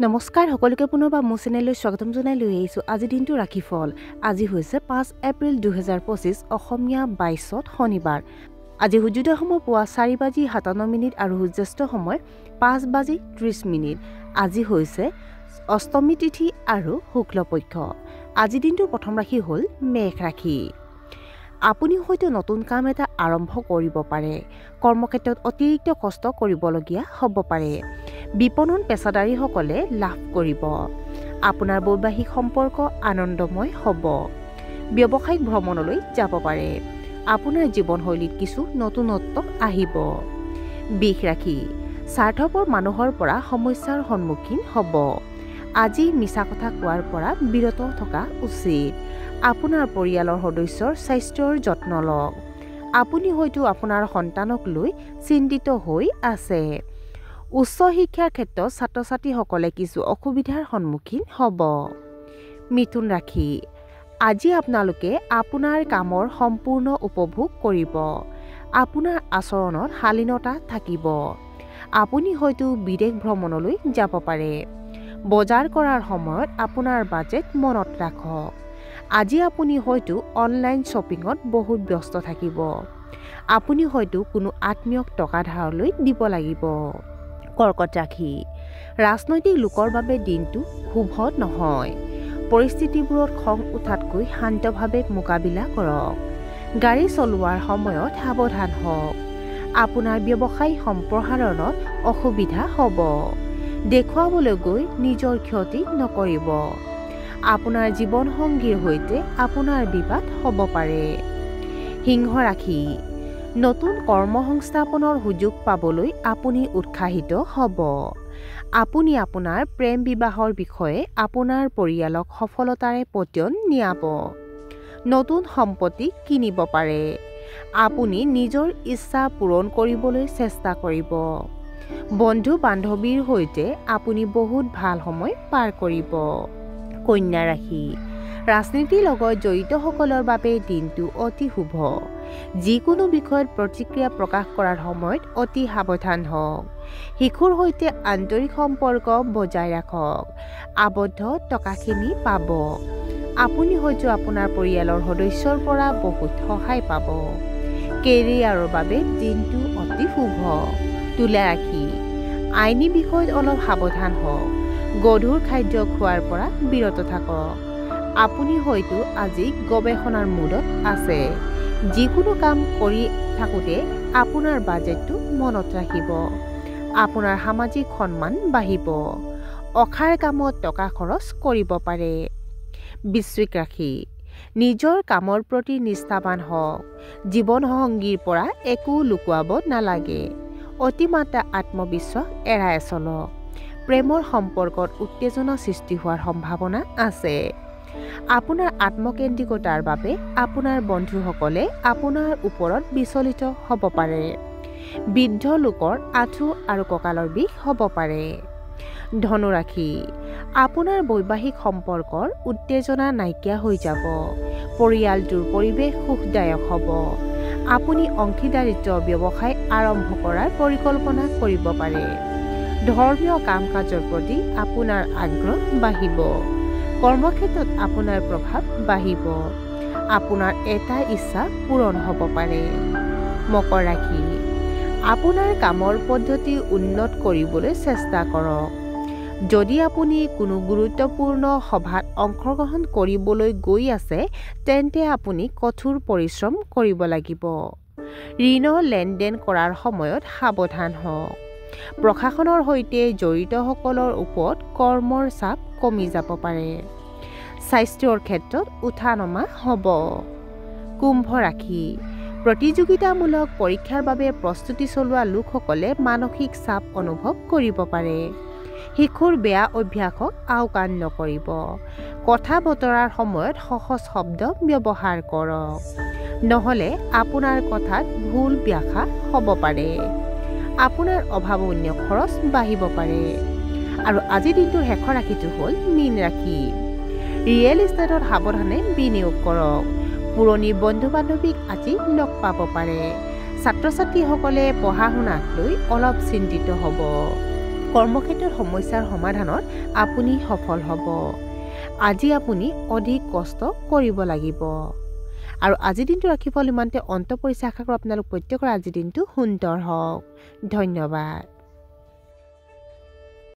নমস্কাৰ সকলোকে পুনৰবাৰ মোৰ চেনেললৈ স্বাগতম জনাই লৈ আহিছোঁ। আজি দিনটো ৰাশিফল। আজি হৈছে 5 এপ্ৰিল 2025 অসমীয়া 22 শনিবাৰ। আজি সূৰ্যোদয় সময় পুৱা 4:57 আৰু সূৰ্যাস্ত সময় 5:30। আজি হৈছে অষ্টমী তিথি আৰু শুক্লপক্ষ। আজি দিনটোৰ প্ৰথম ৰাশি হ'ল মেষ ৰাশি। আপুনি হয়তো নতুন কাম এটা আৰম্ভ কৰিব পাৰে। কৰ্মক্ষেত্ৰত অতিৰিক্ত কষ্ট কৰিবলগীয়া হ'ব পাৰে। বিপণন পেছাদাৰীসকলে লাভ কৰিব। আপোনাৰ বৈবাহিক সম্পৰ্ক আনন্দময় হ'ব। ব্যৱসায়িক ভ্ৰমণলৈ যাব পাৰে। আপোনাৰ জীৱনশৈলীত কিছু নতুনত্ব আহিব। বৃষ ৰাশি। স্বাৰ্থপৰ মানুহৰ পৰা সমস্যাৰ সন্মুখীন হ'ব। আজি মিছা কথা কোৱাৰ পৰা বিৰত থকা উচিত। আপোনাৰ পৰিয়ালৰ সদস্যৰ স্বাস্থ্যৰ যত্ন লওক। আপুনি হয়তো আপোনাৰ সন্তানক লৈ চিন্তিত হৈ আছে। উচ্চ শিক্ষাৰ ক্ষেত্ৰত ছাত্ৰ-ছাত্ৰীসকলে কিছু অসুবিধাৰ সন্মুখীন হ'ব। মিথুন ৰাশি। আজি আপোনালোকে আপোনাৰ কামৰ সম্পূৰ্ণ উপভোগ কৰিব। আপোনাৰ আচৰণত শালীনতা থাকিব। আপুনি হয়তো বিদেশ ভ্ৰমণলৈ যাব পাৰে। বজাৰ কৰাৰ সময়ত আপোনাৰ বাজেট মনত ৰাখক। আজি আপুনি হয়তো অনলাইন শ্বপিঙত বহুত ব্যস্ত থাকিব। আপুনি হয়তো কোনো আত্মীয়ক টকা ধাৰলৈ দিব লাগিব। কৰ্কট ৰাশি। ৰাজনৈতিক লোকৰ বাবে দিনটো শুভ নহয়। পৰিস্থিতিবোৰত খং উঠাতকৈ শান্তভাৱে মোকাবিলা কৰক। গাড়ী চলোৱাৰ সময়ত সাৱধান হওক। আপোনাৰ ব্যৱসায় সম্প্ৰসাৰণত অসুবিধা হ'ব। দেখুৱাবলৈ গৈ নিজৰ ক্ষতি নকৰিব। আপোনাৰ জীৱনসংগীৰ সৈতে আপোনাৰ বিবাদ হ'ব পাৰে। সিংহ ৰাশি। নতুন কৰ্মসংস্থাপনৰ সুযোগ পাবলৈ আপুনি উৎসাহিত হ'ব। আপুনি আপোনাৰ প্ৰেম বিবাহৰ বিষয়ে আপোনাৰ পৰিয়ালক সফলতাৰে পতিয়ন নিয়াব। নতুন সম্পত্তি কিনিব পাৰে। আপুনি নিজৰ ইচ্ছা পূৰণ কৰিবলৈ চেষ্টা কৰিব। বন্ধু-বান্ধৱীৰ সৈতে আপুনি বহুত ভাল সময় পাৰ কৰিব। কন্যা ৰাশি। ৰাজনীতিৰ লগত জড়িতসকলৰ বাবে দিনটো অতি শুভ। যিকোনো বিষয়ত প্ৰতিক্ৰিয়া প্ৰকাশ কৰাৰ সময়ত অতি সাৱধান হওক। শিশুৰ সৈতে আন্তৰিক সম্পৰ্ক বজাই ৰাখক। আবদ্ধ টকাখিনি পাব। আপুনি হয়তো আপোনাৰ পৰিয়ালৰ সদস্যৰ পৰা বহুত সহায় পাব। কেৰিয়াৰৰ বাবে দিনটো অতি শুভ। তুলা ৰাশি। আইনী বিষয়ত অলপ সাৱধান হওক। গধুৰ খাদ্য খোৱাৰ পৰা বিৰত থাকক। আপুনি হয়তো আজি গৱেষণাৰ মুডত আছে। যিকোনো কাম কৰি থাকোঁতে আপোনাৰ বাজেটটো মনত ৰাখিব। আপোনাৰ সামাজিক সন্মান বাঢ়িব। অসাৰ কামত টকা খৰচ কৰিব পাৰে। বৃশ্চিক ৰাশি। নিজৰ কামৰ প্ৰতি নিষ্ঠাৱান হওক। জীৱনসংগীৰ পৰা একো লুকুৱাব নালাগে। অতিমাত্ৰা আত্মবিশ্বাস এৰাই চলক। প্ৰেমৰ সম্পৰ্কত উত্তেজনা সৃষ্টি হোৱাৰ সম্ভাৱনা আছে। আপোনাৰ আত্মকেন্দ্ৰিকতাৰ বাবে আপোনাৰ বন্ধুসকলে আপোনাৰ ওপৰত বিচলিত হ'ব পাৰে। বৃদ্ধ লোকৰ আঁঠু আৰু কঁকালৰ বিষ হ'ব পাৰে। ধনু ৰাশি। আপোনাৰ বৈবাহিক সম্পৰ্কৰ উত্তেজনা নাইকিয়া হৈ যাব। পৰিয়ালটোৰ পৰিৱেশ সুখদায়ক হ'ব। আপুনি অংশীদাৰিত্ব ব্যৱসায় আৰম্ভ কৰাৰ পৰিকল্পনা কৰিব পাৰে। ধৰ্মীয় কাম-কাজৰ প্ৰতি আপোনাৰ আগ্ৰহ বাঢ়িব। কৰ্মক্ষেত্ৰত আপোনাৰ প্ৰভাৱ বাঢ়িব। আপোনাৰ এটা ইচ্ছা পূৰণ হ'ব পাৰে। মকৰ ৰাশি। আপোনাৰ কামৰ পদ্ধতি উন্নত কৰিবলৈ চেষ্টা কৰক। যদি আপুনি কোনো গুৰুত্বপূৰ্ণ সভাত অংশগ্ৰহণ কৰিবলৈ গৈ আছে তেন্তে আপুনি কঠোৰ পৰিশ্ৰম কৰিব লাগিব। ঋণৰ লেনদেন কৰাৰ সময়ত সাৱধান হওক। প্ৰশাসনৰ সৈতে জড়িতসকলৰ ওপৰত কৰ্মৰ চাপ কমি যাব পাৰে। স্বাস্থ্যৰ ক্ষেত্ৰত উঠা-নমা হ'ব। কুম্ভ ৰাশি। প্ৰতিযোগিতামূলক পৰীক্ষাৰ বাবে প্ৰস্তুতি চলোৱা লোকসকলে মানসিক চাপ অনুভৱ কৰিব পাৰে। শিশুৰ বেয়া অভ্যাসক আওকাণ নকৰিব। কথা-বতৰাৰ সময়ত সহজ শব্দ ব্যৱহাৰ কৰক। নহ'লে আপোনাৰ কথাত ভুল ব্যাখ্যা হ'ব পাৰে। আপোনাৰ অভাৱনীয় খৰচ বাঢ়িব পাৰে। আৰু আজিৰ দিনটোৰ শেষৰ ৰাশিটো হ'ল মীন ৰাশি। ৰিয়েল ইষ্টেটত সাৱধানে বিনিয়োগ কৰক। পুৰণি বন্ধু-বান্ধৱীক আজি লগ পাব পাৰে। ছাত্ৰ-ছাত্ৰীসকলে পঢ়া-শুনাক লৈ অলপ চিন্তিত হ'ব। কৰ্মক্ষেত্ৰত সমস্যাৰ সমাধানত আপুনি সফল হ'ব। আজি আপুনি অধিক কষ্ট কৰিব লাগিব। আৰু আজিৰ দিনটো ৰাশিফল ইমানতে অন্ত পৰিছে। আশা কৰোঁ আপোনালোক প্ৰত্যেকৰ আজিৰ দিনটো সুন্দৰ হওক। ধন্যবাদ।